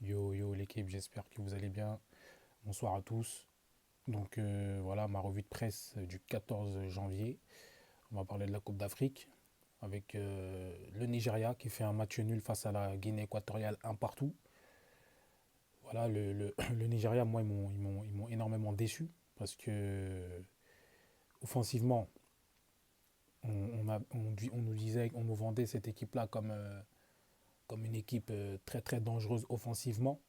Yo yo l'équipe, j'espère que vous allez bien. Bonsoir à tous. Donc voilà ma revue de presse du 14 janvier. On va parler de la Coupe d'Afrique avec le Nigeria qui fait un match nul face à la Guinée équatoriale un partout. Voilà, le Nigeria, moi, ils m'ont énormément déçu parce que offensivement, on nous disait, on nous vendait cette équipe-là comme une équipe très très dangereuse offensivement.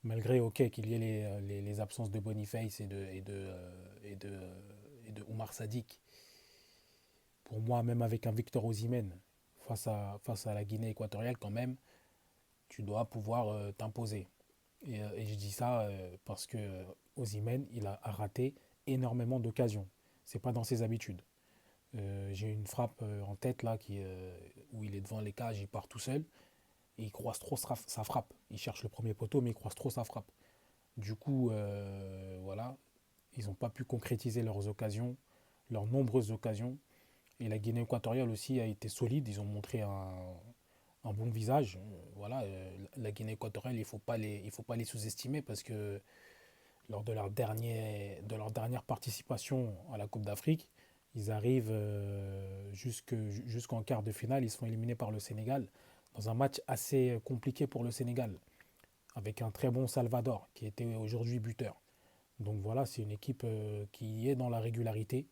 Malgré qu'il y ait les absences de Boniface et de Oumar Sadik, pour moi, même avec un Victor Osimhen face à la Guinée équatoriale, quand même, tu dois pouvoir t'imposer. Et je dis ça parce que Osimhen, il a raté énormément d'occasions. C'est pas dans ses habitudes. J'ai une frappe en tête là où il est devant les cages, il part tout seul et il croise trop sa frappe. Il cherche le premier poteau, mais il croise trop sa frappe. Du coup, voilà, ils n'ont pas pu concrétiser leurs occasions, leurs nombreuses occasions. Et la Guinée équatoriale aussi a été solide. Ils ont montré un bon visage. Voilà, la Guinée équatoriale, il faut pas les sous-estimer parce que lors de leur dernière participation à la Coupe d'Afrique, ils arrivent jusqu'en quart de finale. Ils sont éliminés par le Sénégal dans un match assez compliqué pour le Sénégal, avec un très bon Salvador qui était aujourd'hui buteur. Donc voilà, c'est une équipe qui est dans la régularité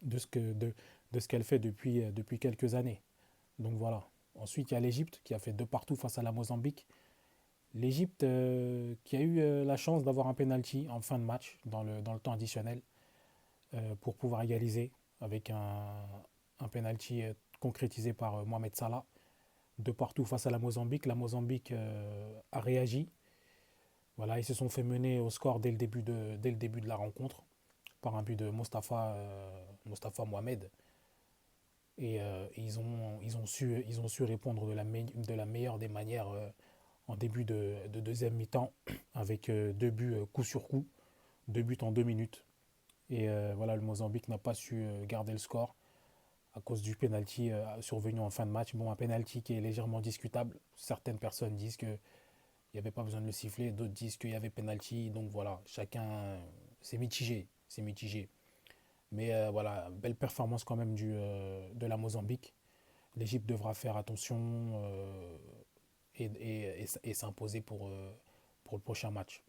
de ce qu'elle fait depuis quelques années. Donc voilà. Ensuite, il y a l'Égypte qui a fait deux partout face à la Mozambique. L'Égypte qui a eu la chance d'avoir un penalty en fin de match dans le temps additionnel pour pouvoir égaliser avec un penalty concrétisé par Mohamed Salah. Deux partout face à la Mozambique. La Mozambique a réagi. Voilà, ils se sont fait mener au score dès le début de la rencontre par un but de Mostafa Mohamed. Et ils ont su répondre de la meilleure des manières en début de deuxième mi-temps avec deux buts coup sur coup, deux buts en 2 minutes. Et voilà, le Mozambique n'a pas su garder le score à cause du penalty survenu en fin de match. Bon, un penalty qui est légèrement discutable. Certaines personnes disent qu'il n'y avait pas besoin de le siffler, d'autres disent qu'il y avait penalty. Donc voilà, chacun, c'est mitigé. C'est mitigé. Mais voilà, belle performance quand même de la Mozambique. L'Égypte devra faire attention et s'imposer pour le prochain match.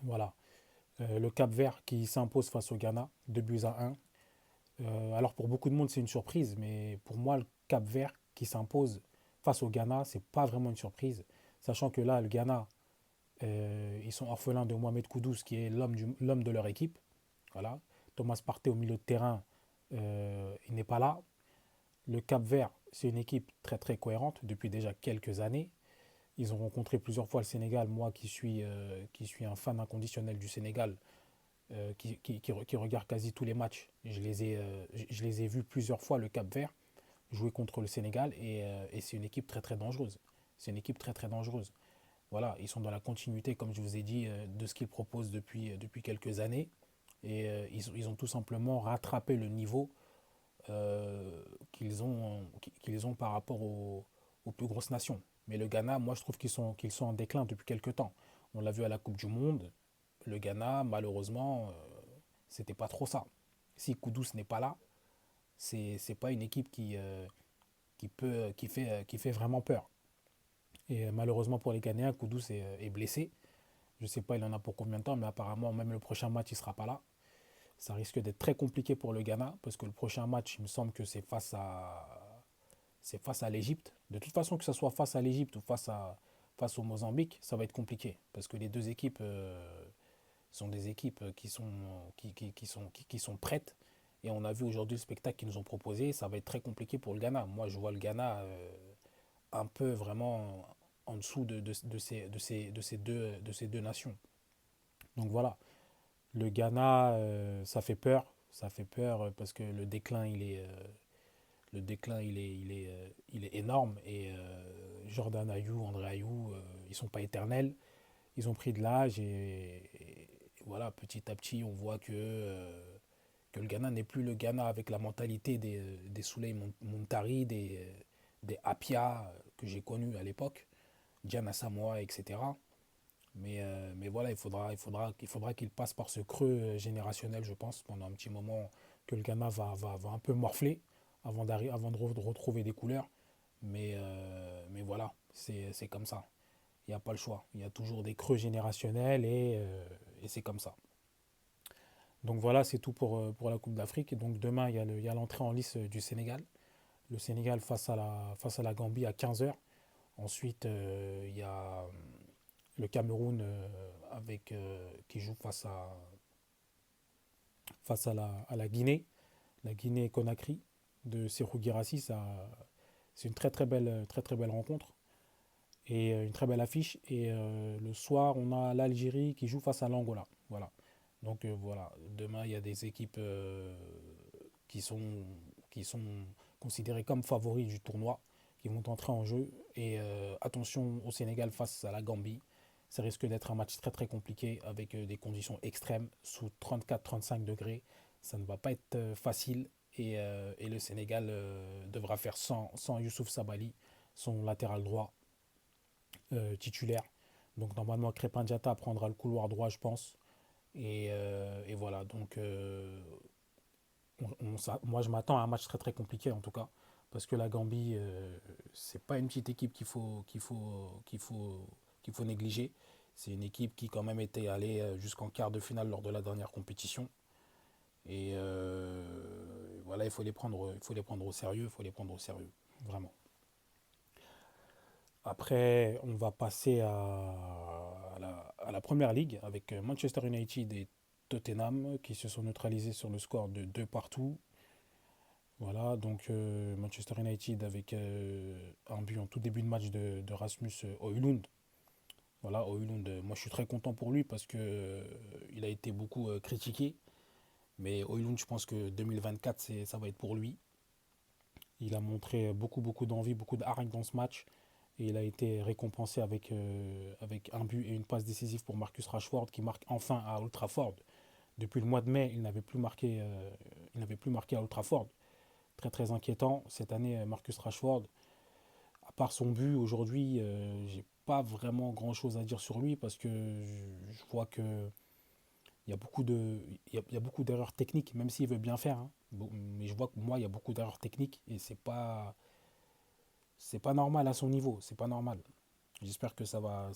Voilà. Le Cap-Vert qui s'impose face au Ghana, 2 buts à 1. Alors pour beaucoup de monde c'est une surprise, mais pour moi le Cap-Vert qui s'impose face au Ghana, c'est pas vraiment une surprise. Sachant que là, le Ghana, ils sont orphelins de Mohamed Kudus, qui est l'homme de leur équipe. Voilà. Thomas Partey au milieu de terrain, il n'est pas là. Le Cap-Vert, c'est une équipe très très cohérente depuis déjà quelques années. Ils ont rencontré plusieurs fois le Sénégal. Moi qui suis un fan inconditionnel du Sénégal, qui regarde quasi tous les matchs, je les ai vus plusieurs fois, le Cap-Vert, jouer contre le Sénégal. Et c'est une équipe très très dangereuse. C'est une équipe très très dangereuse. Voilà, ils sont dans la continuité, comme je vous ai dit, de ce qu'ils proposent depuis quelques années. Et ils ont tout simplement rattrapé le niveau qu'ils ont par rapport aux plus grosses nations. Mais le Ghana, moi je trouve qu'ils sont en déclin depuis quelques temps. On l'a vu à la Coupe du Monde. Le Ghana, malheureusement, c'était pas trop ça. Si Kudus n'est pas là, c'est pas une équipe qui fait vraiment peur. Et malheureusement pour les Ghanéens, Kudus est blessé. Je sais pas il en a pour combien de temps, mais apparemment même le prochain match il sera pas là. Ça risque d'être très compliqué pour le Ghana parce que le prochain match, il me semble que c'est face à l'Égypte. De toute façon, que ce soit face à l'Égypte ou face au Mozambique, ça va être compliqué parce que les deux équipes sont des équipes qui sont prêtes. Et on a vu aujourd'hui le spectacle qu'ils nous ont proposé. Ça va être très compliqué pour le Ghana. Moi, je vois le Ghana un peu vraiment en dessous de ces deux nations. Donc voilà, le Ghana, ça fait peur. Ça fait peur parce que le déclin, il est énorme. Et Jordan Ayou, André Ayou, ils sont pas éternels. Ils ont pris de l'âge et voilà, petit à petit, on voit que le Ghana n'est plus le Ghana avec la mentalité des Souley Muntari, des Apia que j'ai connus à l'époque. Diana Samoa, etc. Mais voilà, il faudra qu'il passe par ce creux générationnel, je pense, pendant un petit moment que le Ghana va un peu morfler avant de retrouver des couleurs. Mais voilà, c'est comme ça. Il n'y a pas le choix. Il y a toujours des creux générationnels et c'est comme ça. Donc voilà, c'est tout pour la Coupe d'Afrique. Et donc demain, il y a l'entrée en lice du Sénégal. Le Sénégal face à la Gambie à 15 heures. Ensuite, il y a le Cameroun qui joue face à la Guinée. La Guinée-Conakry de Serhou Guirassy. C'est une très très belle rencontre et une très belle affiche. Et le soir, on a l'Algérie qui joue face à l'Angola. Voilà. Donc voilà, demain, il y a des équipes qui sont, qui sont considérées comme favoris du tournoi, qui vont entrer en jeu. Et attention au Sénégal face à la Gambie. Ça risque d'être un match très très compliqué avec des conditions extrêmes sous 34-35 degrés. Ça ne va pas être facile et le Sénégal devra faire sans Youssouf Sabali, son latéral droit titulaire. Donc normalement Crépin Diatta prendra le couloir droit, je pense. Et voilà, donc moi je m'attends à un match très très compliqué en tout cas, parce que la Gambie, c'est pas une petite équipe qu'il faut négliger. C'est une équipe qui quand même était allée jusqu'en quart de finale lors de la dernière compétition. Et voilà, il faut les prendre au sérieux, il faut les prendre au sérieux, vraiment. Après, on va passer à la première ligue avec Manchester United et Tottenham qui se sont neutralisés sur le score de 2 partout. Voilà, donc Manchester United avec un but en tout début de match de Rasmus Højlund. Voilà, Højlund, moi je suis très content pour lui parce que il a été beaucoup critiqué. Mais Højlund, je pense que 2024, ça va être pour lui. Il a montré beaucoup d'envie, beaucoup d'arrêt dans ce match. Et il a été récompensé avec un but et une passe décisive pour Marcus Rashford qui marque enfin à Old Trafford. Depuis le mois de mai, il n'avait plus marqué à Old Trafford. Très très inquiétant. Cette année, Marcus Rashford, à part son but aujourd'hui, j'ai pas vraiment grand chose à dire sur lui parce que je vois que il y a il y a beaucoup d'erreurs techniques, même s'il veut bien faire, hein. Bon, mais je vois que moi, il y a beaucoup d'erreurs techniques et c'est pas normal à son niveau. C'est pas normal. J'espère que ça va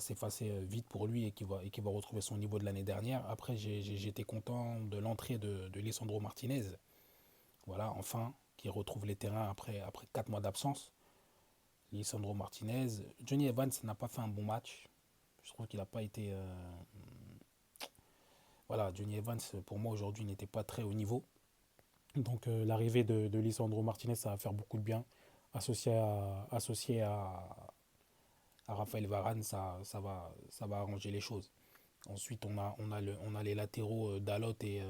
s'effacer vite pour lui et qu'il va retrouver son niveau de l'année dernière. Après, j'étais content de l'entrée de Lisandro Martinez. Voilà, enfin, qui retrouve les terrains après 4 mois d'absence. Lisandro Martinez. Johnny Evans n'a pas fait un bon match. Je trouve qu'il n'a pas été. Voilà, Johnny Evans, pour moi, aujourd'hui, n'était pas très haut niveau. Donc, l'arrivée de Lisandro Martinez, ça va faire beaucoup de bien. Associé à Raphaël Varane, ça va arranger les choses. Ensuite, on a les latéraux Dalot et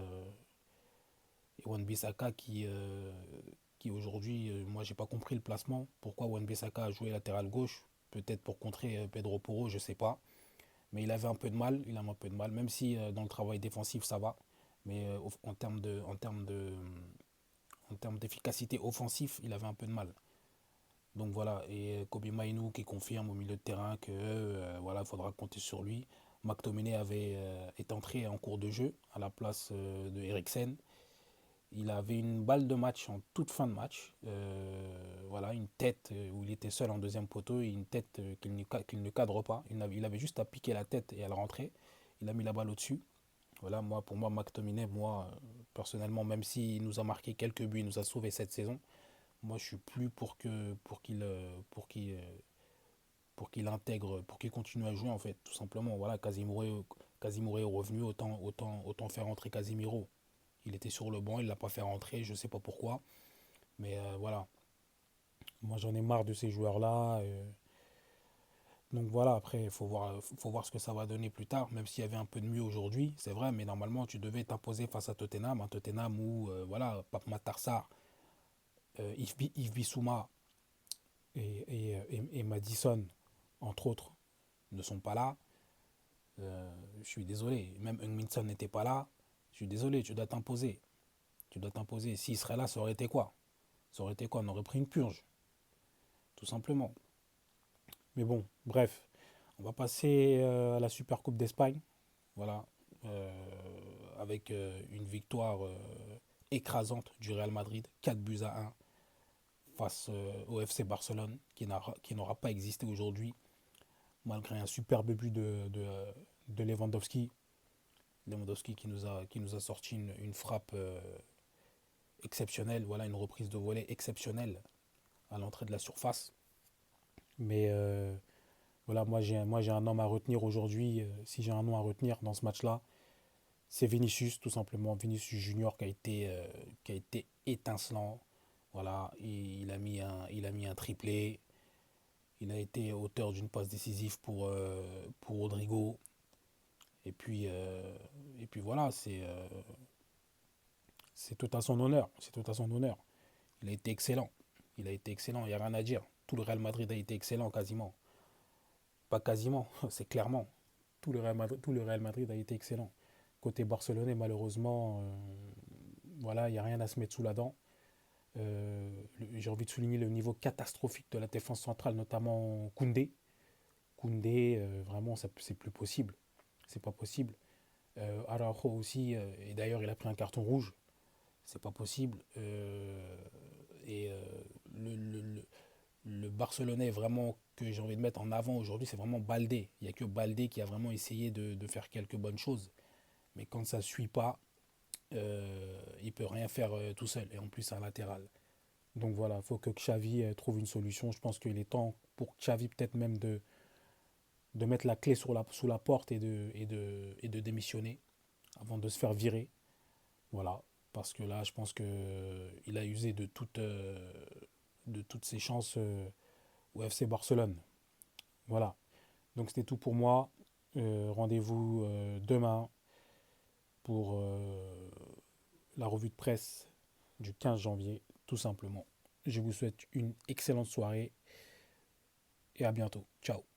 Wan-Bissaka qui aujourd'hui, moi, j'ai pas compris le placement. Pourquoi Wan-Bissaka a joué latéral gauche? Peut-être pour contrer Pedro Porro, je sais pas. Mais il avait un peu de mal, il a un peu de mal, même si dans le travail défensif ça va. Mais en termes d'efficacité offensif, il avait un peu de mal. Donc voilà, et Kobe Mainu qui confirme au milieu de terrain que voilà, il faudra compter sur lui. McTominay est entré en cours de jeu à la place de Eriksen. Il avait une balle de match en toute fin de match. Voilà, une tête où il était seul en deuxième poteau et une tête qu'il ne cadre pas. Il avait juste à piquer la tête et à le rentrer. Il a mis la balle au-dessus. Voilà, pour moi, McTominay, personnellement, même s'il nous a marqué quelques buts, il nous a sauvé cette saison, moi, je suis plus pour qu'il intègre, pour qu'il continue à jouer, en fait, tout simplement. Voilà, Casimiro est revenu, autant faire rentrer Casimiro. Il était sur le banc, il ne l'a pas fait rentrer, je ne sais pas pourquoi. Mais voilà, moi j'en ai marre de ces joueurs-là. Donc voilà, après, faut voir ce que ça va donner plus tard, même s'il y avait un peu de mieux aujourd'hui, c'est vrai, mais normalement tu devais t'imposer face à Tottenham, un Tottenham où voilà, Pape Matar Sarr, Yves Bissouma et Madison, entre autres, ne sont pas là. Je suis désolé, même Heung-Min n'était pas là. Je suis désolé, tu dois t'imposer. Tu dois t'imposer. S'il serait là, ça aurait été quoi? Ça aurait été quoi? On aurait pris une purge, tout simplement. Mais bon, bref, on va passer à la Super Coupe d'Espagne. Voilà, avec une victoire écrasante du Real Madrid, 4 buts à 1 face au FC Barcelone, qui n'aura pas existé aujourd'hui, malgré un superbe but de Lewandowski. Lewandowski qui nous a sorti une frappe exceptionnelle, voilà, une reprise de volée exceptionnelle à l'entrée de la surface. Mais voilà, moi j'ai un nom à retenir aujourd'hui. Si j'ai un nom à retenir dans ce match-là, c'est Vinicius, tout simplement. Vinicius Junior qui a été étincelant. Voilà, il a mis un triplé. Il a été auteur d'une passe décisive pour Rodrigo. Et puis, euh, et puis voilà, c'est tout à son honneur. C'est tout à son honneur. Il a été excellent. Il a été excellent, il n'y a rien à dire. Tout le Real Madrid a été excellent quasiment. Pas quasiment, c'est clairement. Tout le Real Madrid a été excellent. Côté barcelonais, malheureusement, voilà, il n'y a rien à se mettre sous la dent. J'ai envie de souligner le niveau catastrophique de la défense centrale, notamment Koundé. Koundé, vraiment, c'est plus possible. C'est pas possible. Araujo aussi, et d'ailleurs, il a pris un carton rouge. C'est pas possible. Et le, le, le- le Barcelonais vraiment que j'ai envie de mettre en avant aujourd'hui, c'est vraiment Baldé. Il n'y a que Baldé qui a vraiment essayé de faire quelques bonnes choses. Mais quand ça ne suit pas, il ne peut rien faire tout seul. Et en plus, c'est un latéral. Donc voilà, il faut que Xavi trouve une solution. Je pense qu'il est temps pour Xavi peut-être même de mettre la clé sous la porte et de démissionner avant de se faire virer. Voilà. Parce que là, je pense qu'il a usé de toutes ses chances au FC Barcelone. Voilà. Donc c'était tout pour moi. Rendez-vous demain pour la revue de presse du 15 janvier, tout simplement. Je vous souhaite une excellente soirée et à bientôt. Ciao.